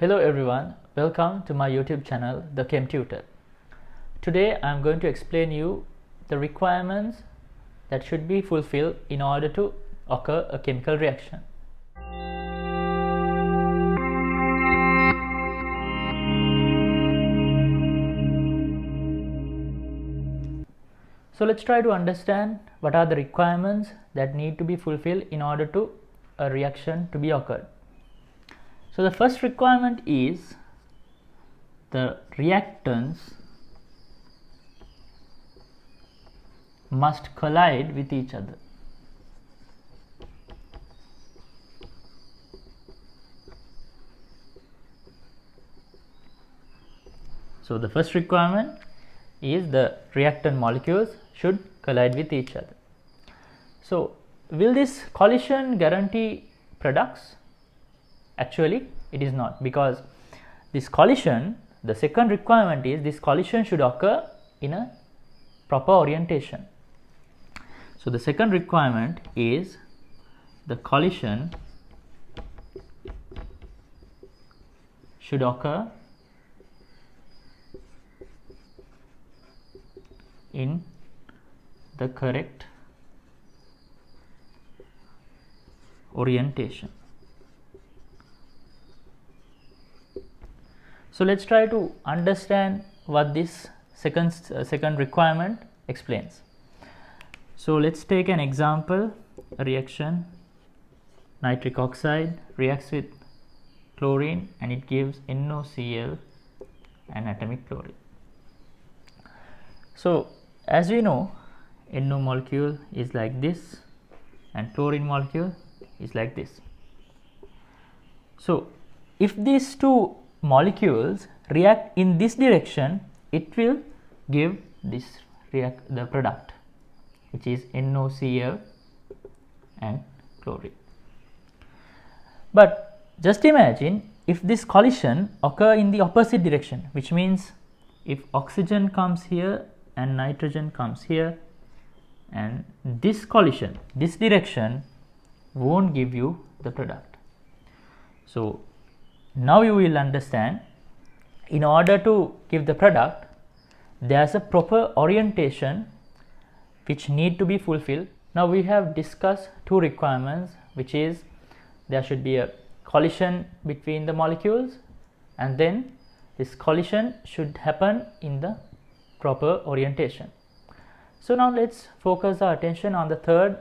Hello everyone, welcome to my YouTube channel, The Chem Tutor. Today I am going to explain you the requirements that should be fulfilled in order to occur a chemical reaction. So let's try to understand what are the requirements that need to be fulfilled in order to a reaction to be occurred. So the first requirement is the reactants must collide with each other. So the first requirement is the reactant molecules should collide with each other. So will this collision guarantee products? Actually it is not, because this collision, the second requirement is this collision should occur in a proper orientation. So the second requirement is the collision should occur in the correct orientation. So let's try to understand what this second requirement explains. So let's take an example. A reaction, nitric oxide reacts with chlorine and it gives NOCl and atomic chlorine. So as we know, NO molecule is like this and chlorine molecule is like this. So if these two molecules react in this direction, it will give the product, which is NOCl and chlorine. But just imagine if this collision occur in the opposite direction, which means if oxygen comes here and nitrogen comes here, and this collision, this direction won't give you the product. So now you will understand, in order to give the product, there is a proper orientation which need to be fulfilled. Now we have discussed two requirements, which is there should be a collision between the molecules, and then this collision should happen in the proper orientation. So now let's focus our attention on the third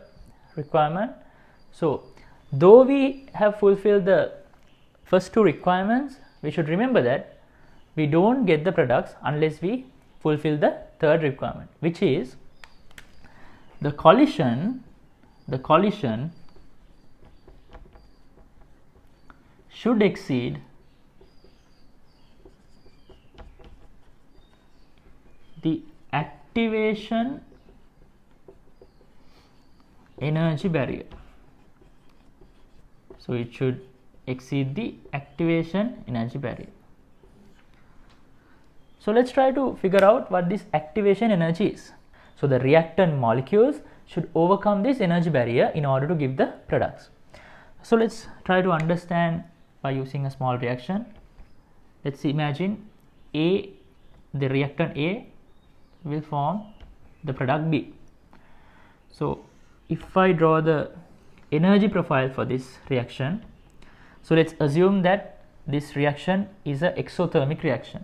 requirement. So though we have fulfilled the first two requirements, we should remember that we don't get the products unless we fulfill the third requirement, which is the collision should exceed the activation energy barrier. So it should exceed the activation energy barrier. So let's try to figure out what this activation energy is. So the reactant molecules should overcome this energy barrier in order to give the products. So let's try to understand by using a small reaction. Let's imagine the reactant A will form the product B. So if I draw the energy profile for this reaction, so let's assume that this reaction is an exothermic reaction.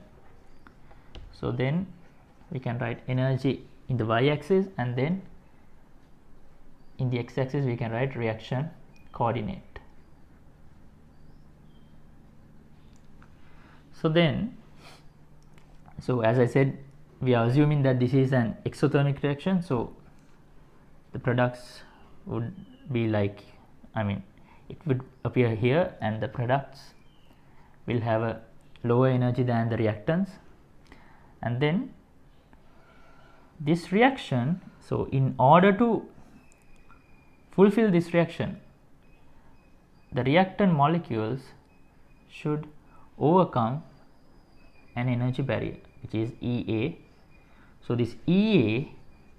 So then we can write energy in the y-axis, and then in the x-axis we can write reaction coordinate. So as I said, we are assuming that this is an exothermic reaction, so the products would be like, it would appear here, and the products will have a lower energy than the reactants. And then this reaction, so in order to fulfill this reaction, the reactant molecules should overcome an energy barrier, which is EA. So this EA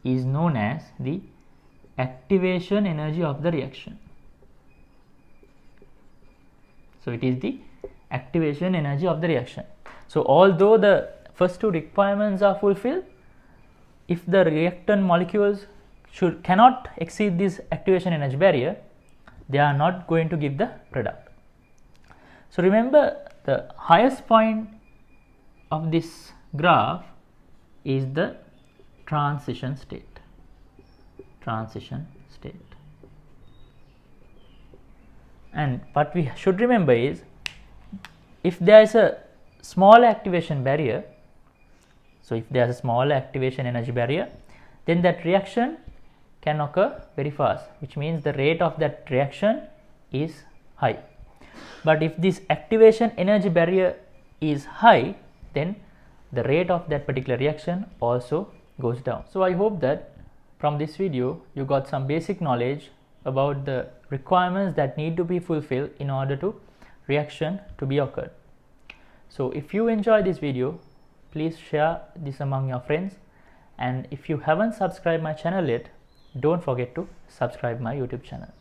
is known as the activation energy of the reaction. So it is the activation energy of the reaction. So although the first two requirements are fulfilled, if the reactant molecules cannot exceed this activation energy barrier, they are not going to give the product. So remember, the highest point of this graph is the transition state. And what we should remember is, if there is a small activation barrier, so if there is a small activation energy barrier, then that reaction can occur very fast, which means the rate of that reaction is high. But if this activation energy barrier is high, then the rate of that particular reaction also goes down. So I hope that from this video you got some basic knowledge about the requirements that need to be fulfilled in order to reaction to be occurred. So if you enjoy this video, please share this among your friends, and if you haven't subscribed my channel yet, don't forget to subscribe my YouTube channel.